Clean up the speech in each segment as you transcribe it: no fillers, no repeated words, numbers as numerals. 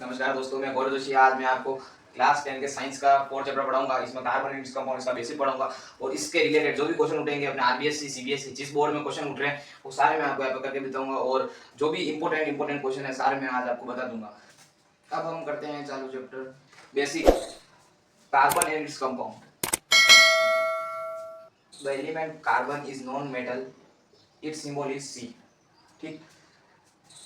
नमस्कार दोस्तों, मैं गौरव जोशी। आज मैं आपको क्लास 10 के साइंस का 4 चैप्टर पढ़ाऊंगा। इसमें कार्बन एंड कंपाउंड्स का बेसिक पढ़ाऊंगा और इसके रिलेटेड जो भी क्वेश्चन उठेंगे अपने आरबीएससी सीबीएसई जिस बोर्ड में क्वेश्चन उठ रहे हैं वो सारे मैं आपको यहाँ पे करके बताऊंगा और जो भी इंपॉर्टेंट क्वेश्चन है सारे मैं आज आपको बता दूंगा। अब हम करते हैं चालू chapter basic carbon and compound. The element carbon is non metal, it's symbol is C. ठीक,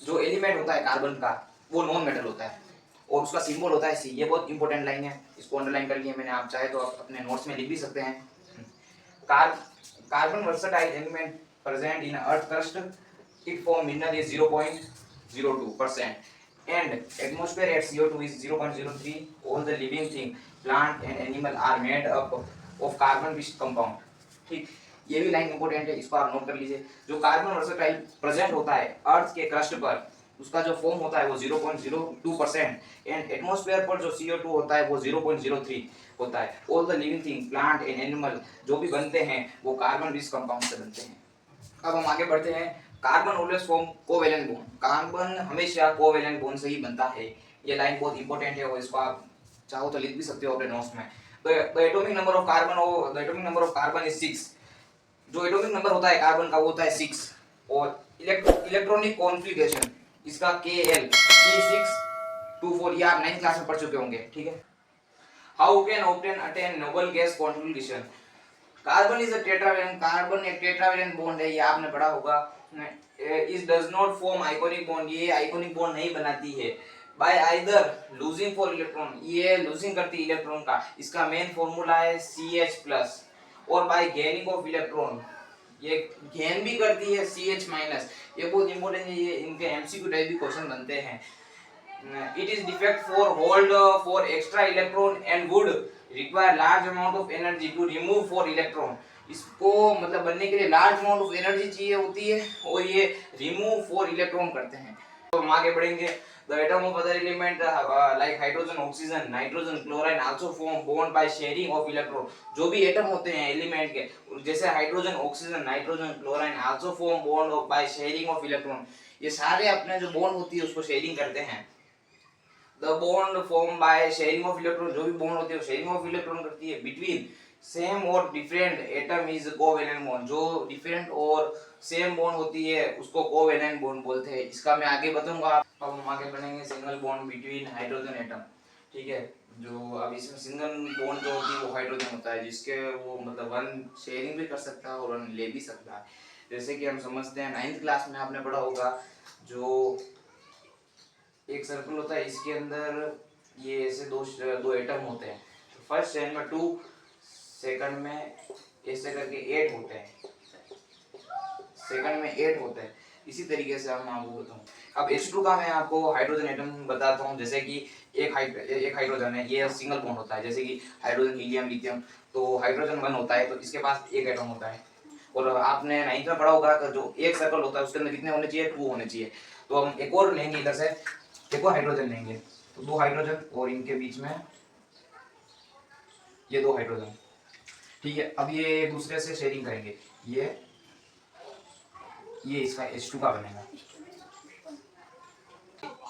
जो एलिमेंट होता है कार्बन का वो नॉन मेटल होता है और उसका सिंबल होता है सी। ये बहुत इंपॉर्टेंट लाइन है, इसको अंडरलाइन कर लिया मैंने। आप चाहे तो आप अपने नोट्स में लिख भी सकते हैं। Carbon versatile element present in earth crust, it form mineral is 0.02% and atmosphere at CO2 is 0.03. all the living thing plant and animal are made up of carbon based compound। ठीक, ये भी line important है, इसको आप note कर लीजिए। जो carbon versatile present होता है अर्थ के क्रस्ट पर, उसका जो फॉर्म होता है वो 0.02% एंड एटमॉस्फेयर पर जो CO2 होता है वो 0.03 होता है। All the living thing plant and animal जो भी बनते हैं वो कार्बन बेस्ड कंपाउंड से बनते हैं। अब हम आगे बढ़ते हैं। Carbon always form covalent bond. Carbon हमेशा कोवेलेंट बॉन्ड से ही बनता है। ये लाइन बहुत इंपॉर्टेंट है और इसको आप चाहो तो लिख भी सकते हो अपने नोट्स में। The atomic number of carbon is 6। जो एटॉमिक नंबर होता है कार्बन का वो होता है 6 और इलेक्ट्रॉनिक कॉन्फ़िगरेशन इसका Kl 3624। ये आप 9th क्लास में पढ़ चुके होंगे। ठीक है। How can octane attain noble gas configuration. Carbon is a tetravalent. Carbon एक टेट्रावैलेंट बॉन्ड है, ये आपने पढ़ा होगा। Is does not form iconic bond, ये आइकोनिक बॉन्ड नहीं बनाती है। Bye either losing for electron, ये लूजिंग करती है इलेक्ट्रॉन का, इसका मेन फॉर्मूला है CH+। और बाय गेनिंग ऑफ इलेक्ट्रॉन, ये गेन भी करती है CH-। ये बहुत इंपॉर्टेंट है, ये इनके एमसीक्यू टाइप भी क्वेश्चन बनते हैं। It is defect for hold for extra electron and would require large amount of energy to remove for electron। इसको मतलब बनने के लिए लार्ज अमाउंट ऑफ एनर्जी चाहिए होती है और ये रिमूव फॉर इलेक्ट्रॉन करते हैं। तो हम आगे बढ़ेंगे। The atom of other element like hydrogen, oxygen, nitrogen, chlorine also form bond by sharing of electron. जो भी एटम होते हैं एलिमेंट के, जैसे hydrogen, oxygen, nitrogen, chlorine also form bond by sharing of electron. ये सारे अपने जो बॉन्ड होती है उसको शेयरिंग करते हैं। The bond form by sharing of electron, जो भी बॉन्ड होती है वो शेयरिंग ऑफ इलेक्ट्रॉन करती है। बिटवीन सेम और different atom is covalent bond. जो डिफरेंट और सेम बॉन्ड होती है उसको कोवेलेंट बॉन्ड बोलते हैं। इसका मैं आगे बताऊंगा। अब हम आगे बढ़ेंगे single bond between hydrogen atom. ठीक है, जो अब इसमें सिंगल बॉन्ड जो होती है वो हाइड्रोजन होता है, जिसके वो मतलब वन शेयरिंग भी कर सकता है और वन ले भी सकता है। जैसे कि हम समझते हैं 9th क्लास में आपने पढ़ा होगा, जो एक सर्कल होता है, इसके अंदर ये ऐसे दो एटम होते हैं। फर्स्ट चेन में 2, सेकंड में ऐसे करके 8 होते हैं, सेकंड में 8 होते हैं। इसी तरीके से हम आपको बताऊं। अब H2 का मैं आपको हाइड्रोजन एटम बताता हूँ। जैसे कि एक हाइड्रोजन है, ये सिंगल बॉन्ड होता है। जैसे कि हाइड्रोजन, हीलियम, लिथियम, तो हाइड्रोजन 1 होता है तो इसके पास एक एटम होता है। और आपने 9th में पढ़ा होगा कि जो एक सर्कल होता है उसके अंदर कितने होने चाहिए, 2 होने चाहिए। तो हम एक और लेंगे, इधर से एक और हाइड्रोजन लेंगे, तो 2 हाइड्रोजन और इनके बीच में ये 2 हाइड्रोजन। ठीक है, अब ये एक दूसरे से शेयरिंग करेंगे। ये इसका H2 का बनेगा।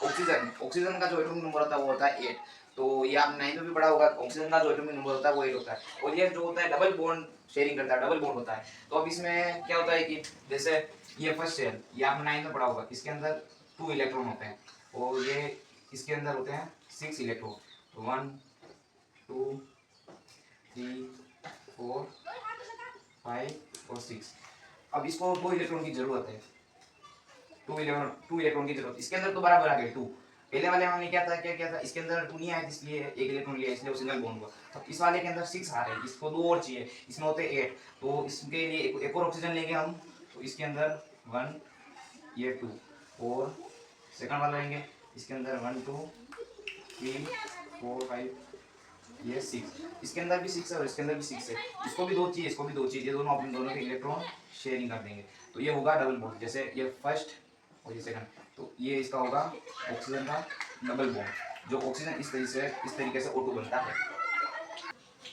ऑक्सीजन का जो एटॉमिक नंबर होता है वो होता है 8। तो ये आप 9th में भी पढ़ा होगा, ऑक्सीजन का जो एटॉमिक नंबर होता है वो 8 होता है। और ये जो होता है डबल बॉन्ड शेयरिंग करता है, डबल बॉन्ड होता है। तो अब इसमें क्या होता है कि जैसे ये फर्स्ट शेयर, ये आपने 9th में पढ़ा होगा, इसके अंदर 2 इलेक्ट्रॉन होते हैं और ये इसके अंदर होते हैं 6 इलेक्ट्रॉन। तो 1 2 3 4 5 और 6। अब इसको 2 इलेक्ट्रॉन की जरूरत है, 2 इलेक्ट्रॉन की जरूरत। इसके अंदर तो बराबर आ गए 2। पहले वाले हमने क्या किया था, इसके अंदर 2 नहीं आया इसलिए एक इलेक्ट्रॉन लिया, इसलिए वो सिंगल बॉन्ड हुआ। तो इस वाले के अंदर 6 आ रहे हैं, इसको 2 और चाहिए, इसमें होते 8। तो इसके लिए एक और ऑक्सीजन लेंगे हम। तो इसके अंदर 1, ये 2 और सेकंड वाला लेंगे, इसके अंदर 1 2 3 4 5 ये 6। इसके अंदर भी 6 है और इसके अंदर भी 6 है। इसको भी 2 चाहिए, इसको भी 2 चाहिए। ये दोनों अपने दोनों के इलेक्ट्रॉन शेयरिंग कर देंगे। तो ये होगा डबल बॉन्ड। जैसे ये फर्स्ट और ये सेकंड, तो ये इसका होगा ऑक्सीजन का डबल बॉन्ड। जो ऑक्सीजन इस तरीके से O2 बनता है।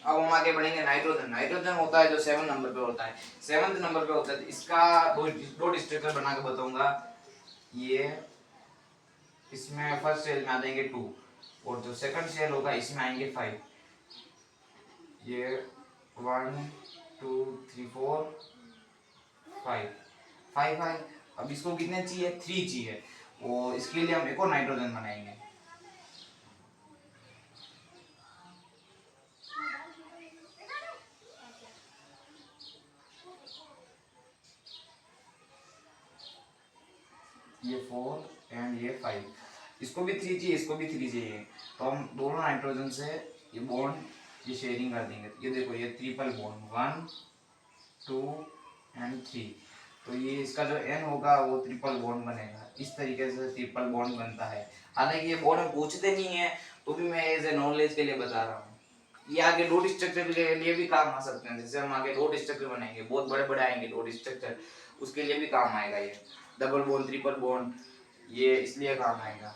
अब हम आगे बढ़ेंगे नाइट्रोजन। नाइट्रोजन होता है जो 7 नंबर पे होता है, 7th नंबर पे होता है। इसका दो स्ट्रक्चर बना के बताऊंगा। ये इसमें फर्स्ट शेल में आ जाएंगे 2 और जो सेकंड शेल होगा इसमें आएंगे 5। ये 1 2 3 4 5 5 5। अब इसको कितने चाहिए? 3 चाहिए। और इसके लिए हम एक और नाइट्रोजन बनाएंगे। ये 4 एंड ये 5। इसको भी 3 चाहिए, इसको भी 3 चाहिए। तो हम दोनों नाइट्रोजन से ये बॉन्ड ये शेयरिंग कर देंगे। ये देखो ये ट्रिपल बॉन्ड 1 2 एंड 3। तो ये इसका जो एन होगा वो ट्रिपल बॉन्ड बनेगा। इस तरीके से ट्रिपल बॉन्ड बनता है। हालांकि ये बॉन्ड पूछते नहीं है तो भी मैं एज ए नॉलेज के लिए बता रहा हूँ। ये आगे डॉट स्ट्रक्चर के लिए भी काम आ सकते हैं। जैसे हम आगे डॉट स्ट्रक्चर बनाएंगे, बहुत बड़े बड़े आएंगे डॉट स्ट्रक्चर, उसके लिए भी काम आएगा ये। डबल बॉन्ड, ट्रिपल बॉन्ड, ये इसलिए काम आएगा।